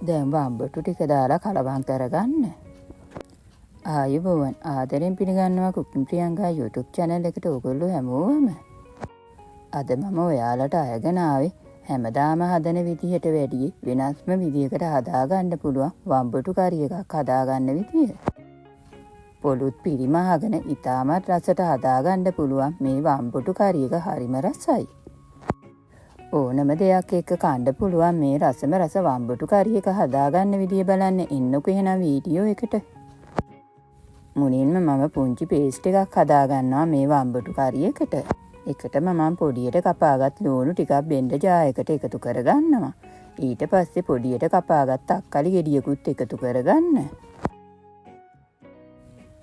දැන් වම්බටු ටික දාලා කලවම් කරගන්න. ආයුබෝවන් ආදරෙන් පිළිගන්නවා කුකින් ප්‍රියංකා YouTube channel එකට ඔයගොල්ලෝ හැමෝම. අද මම ඔයාලට අරගෙන ආවේ හැමදාම හදන විදිහට වැඩිය වෙනස්ම විදිහකට හදාගන්න පුළුවන් වම්බටු කරි එකක් හදාගන්න විදිය. පොළුත් පිරිමහගෙන ඉතාමත් රසට හදාගන්න පුළුවන් මේ වම්බටු කරි එක හරිම රසයි. ඕනම දෙයක් එක්ක කන්න පුළුවන් මේ රසම රස වම්බටු කරි එක හදාගන්න විදිය බලන්න එන්නකො එහෙනම් වීඩියෝ එකට. මුලින්ම මම පුංචි පේස්ට් එකක් හදාගන්නවා මේ වම්බටු කරි එකට. එකටම මම පොඩියට කපාගත් ලුණු ටිකක් බෙන්ඩ ජායකට එකතු කරගන්නවා. ඊට පස්සේ පොඩියට කපාගත් තක්කලි ගෙඩියකුත් එකතු කරගන්න.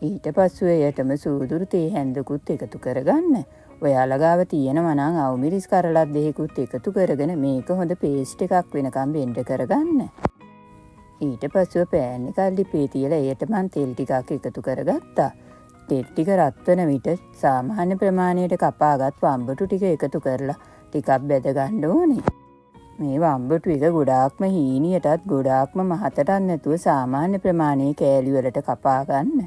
ඊට පස්සේ එයටම සූදුරු තේ හැන්දකුත් එකතු කරගන්න. ඔයාලා ගාව තියෙනවා නම් අවුමිරිස් කරලත් දෙකකුත් එකතු කරගෙන මේක හොඳ පේස්ට් එකක් වෙනකම් බෙන්ඩ කරගන්න. ඊට පස්සේ පෑන් එකක් ලිපේ තියලා එයට මම තෙල් ටිකක් එකතු කරගත්තා. තෙල් ටික රත් වෙන විට සාමාන්‍ය ප්‍රමාණයට කපාගත් වම්බටු ටික එකතු කරලා ටිකක් බෙද ගන්න ඕනේ. මේ වම්බටු එක ගොඩාක්ම හීනියටත් ගොඩාක්ම මහතටත් නැතුව සාමාන්‍ය ප්‍රමාණයේ කෑලි වලට කපා ගන්න.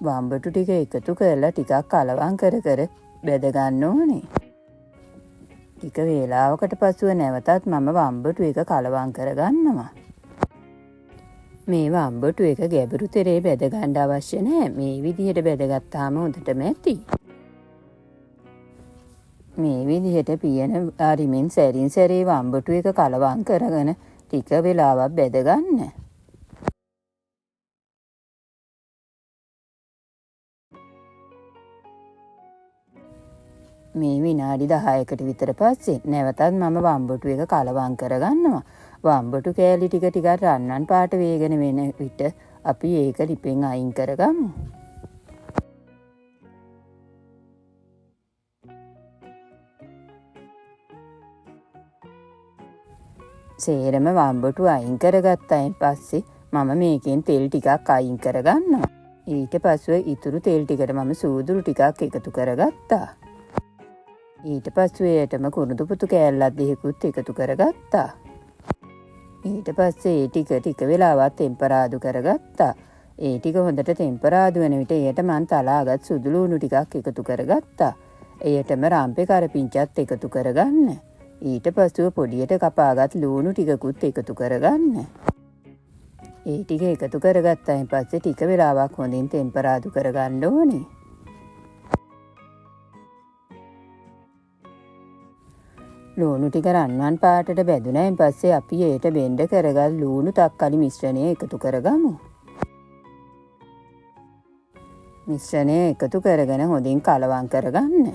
වම්බටු ටික එකතු කරලා ටිකක් කලවම් කර කර බෙද ගන්න ඕනේ. ටික වේලාවකට පසුව නැවතත් මම වම්බටු එක කලවම් කරගන්නවා. මේ වම්බටු එක ගැඹුරු තෙරේ බෙද ගන්න අවශ්‍ය නැහැ. මේ විදිහට බෙදගත්තාම හොඳටම ඇති. මේ විදිහට පියන අරිමින් සැරින් සැරේ වම්බටු එක කලවම් කරගෙන ටික වෙලාවක් බෙද ගන්න. මේ විනාඩි 10කට විතර පස්සේ නැවතත් මම වම්බටු එක කලවම් කරගන්නවා. වම්බටු කෑලි ටික ටිකක් රන්වන් පාට වේගෙන වෙන විට අපි ඒක ලිපෙන් අයින් කරගමු. සේරම වම්බටු අයින් කරගත්තයින් පස්සේ මම මේකෙන් තෙල් ටිකක් අයින් කරගන්නවා. ඊට පස්සේ ඉතුරු තෙල් ටිකට මම සූදුරු ටිකක් එකතු කරගත්තා. ඊට පස්සේ එයටම කුරුදු පුතු කෑල්ලක් දෙකකුත් එකතු කරගත්තා. ඊට පස්සේ ඒ ටික වෙලාවක් ටෙම්පරාදු කරගත්තා. ඒ ටික හොඳට ටෙම්පරාදු වෙන විට එයට මම තලාගත් සුදු ලුණු ටිකක් එකතු කරගත්තා. එයටම රම්පේ කරපිංචත් එකතු කරගන්න. ඊට පස්සේ පොඩියට කපාගත් ලුණු ටිකකුත් එකතු කරගන්න. ඒ ටික එකතු කරගත්තායින් පස්සේ ටික වෙලාවක් හොඳින් ටෙම්පරාදු කරගන්න ඕනේ. ලුණු ටික රන්වන් පාටට බැදුනයින් පස්සේ අපි ඒට බෙන්ඩ කරගත් ලුණු තක්කලි මිශ්‍රණය එකතු කරගමු. මිශ්‍රණය එකතු කරගෙන හොඳින් කලවම් කරගන්න.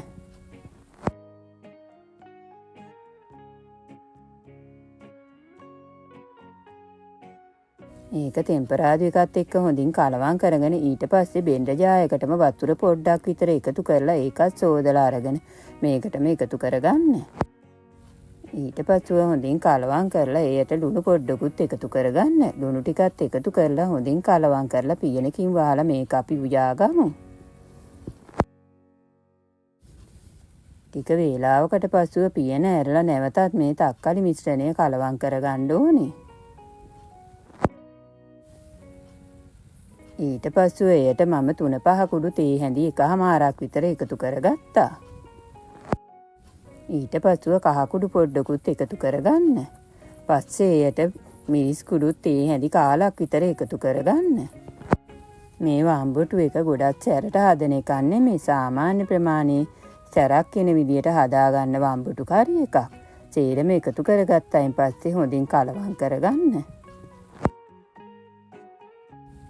ඒක ටෙම්පරාදු එකත් එක්ක හොඳින් කලවම් කරගෙන ඊට පස්සේ බෙන්ඩ ජායකටම වතුර පොඩ්ඩක් විතර එකතු කරලා ඒකත් සෝදලා අරගෙන මේකටම එකතු කරගන්න. ඊට පස්සේ හොඳින් කලවම් කරලා එයට ලුණු පොඩ්ඩකුත් එකතු කරගන්න. ලුණු ටිකත් එකතු කරලා හොඳින් කලවම් කරලා පියනකින් වහලා මේක අපි උයාගමු. ටික වේලාවකට පසුව පියන ඇරලා නැවතත් මේ තක්කලි මිශ්‍රණය කලවම් කරගන්න ඕනේ. ඊට පස්සේ එයට මම 3-5 කුඩු තේ හැඳි එකහමාරක් විතර එකතු කරගත්තා. ඊට පස්සේ කහ කුඩු පොඩ්ඩකුත් එකතු කරගන්න. පස්සේ එයට මිරිස් කුඩුත් තේ හැඳි කාලක් විතර එකතු කරගන්න. මේ වම්බටු එක ගොඩක් සැරට හදන එකක් නෙමෙයි සාමාන්‍ය ප්‍රමාණයේ සැරක් වෙන විදියට හදාගන්න වම්බටු කරි එකක්. සේරම එකතු කරගත්තයින් පස්සේ හොඳින් කලවම් කරගන්න.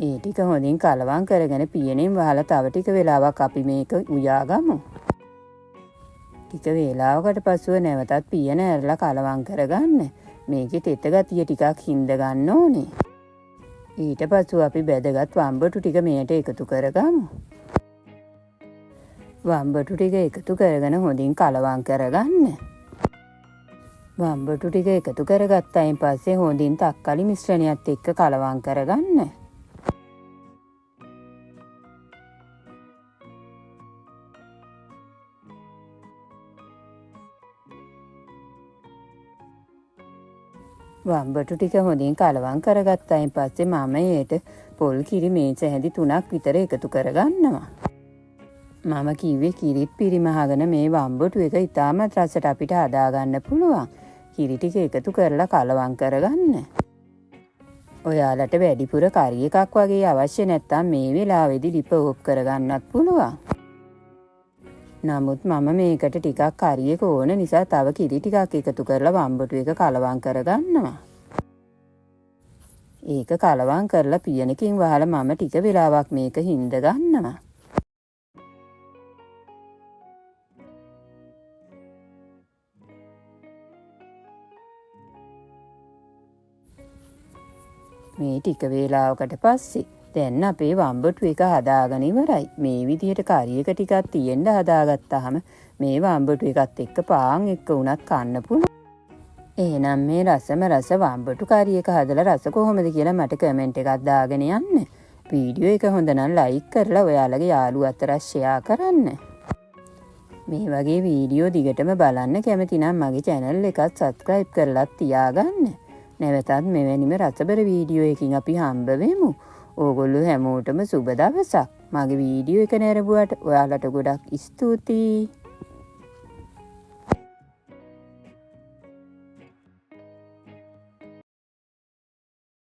ඒ ටික හොඳින් කලවම් කරගෙන පියනෙන් වහලා තව ටික වෙලාවක් අපි මේක උයාගමු. ටික වේලාවකට පසුව නැවතත් පියන ඇරලා කලවම් කරගන්න. මේකේ තෙත ගතිය ටිකක් හින්ද ගන්න ඕනේ. ඊට පසුව අපි බෙදගත් වම්බටු ටික මෙයට එකතු කරගමු. වම්බටු ටික එකතු කරගෙන හොඳින් කලවම් කරගන්න. වම්බටු ටික එකතු කරගත්තයින් පස්සේ හොඳින් තක්කලි මිශ්‍රණයත් එක්ක කලවම් කරගන්න. වම්බටු ටික හොඳින් කලවම් කරගත්තයින් පස්සේ මම ඒට පොල් කිරි මේස හැඳි 3ක් විතර එකතු කරගන්නවා. මම කිව්වේ කිරිත් පිරිමහගෙන මේ වම්බටු එක ඉතාමත් රසට අපිට හදාගන්න පුළුවන්. කිරි ටික එකතු කරලා කලවම් කරගන්න. ඔයාලට වැඩිපුර කරි එකක් වගේ අවශ්‍ය නැත්තම් මේ වෙලාවේදී ලිප ඕෆ් කරගන්නත් පුළුවන්. නමුත් මම මේකට ටිකක් කරි එක ඕන නිසා තව කිරි ටිකක් එකතු කරලා වම්බටු එක කලවම් කරගන්නවා. ඒක කලවම් කරලා පියනකින් වහලා මම ටික වෙලාවක් මේක හිඳ ගන්නවා. මේ ටික වේලාවකට පස්සේ දැන් අපේ වම්බටු එක හදාගෙන ඉවරයි. මේ විදිහට කරි එක ටිකක් තියෙන්න හදාගත්තාම මේ වම්බටු එකත් එක්ක පාන් එක්ක උනත් කන්න පුළුවන්. එහෙනම් මේ රසම රස වම්බටු කරි එක හදලා රස කොහොමද කියලා මට කමෙන්ට් එකක් දාගෙන යන්න. වීඩියෝ එක හොඳ නම් ලයික් කරලා ඔයාලගේ යාළුවෝ අතර ෂෙයා කරන්න. මේ වගේ වීඩියෝ දිගටම බලන්න කැමති නම් මගේ channel එකත් subscribe කරලා තියාගන්න. නැවතත් මෙවැනිම රසබර වීඩියෝ එකකින් අපි හම්බ වෙමු. ඕගොල්ලෝ හැමෝටම සුබ දවසක්. මගේ වීඩියෝ එක නැරඹුවට ඔයාලට ගොඩක් ස්තුතියි.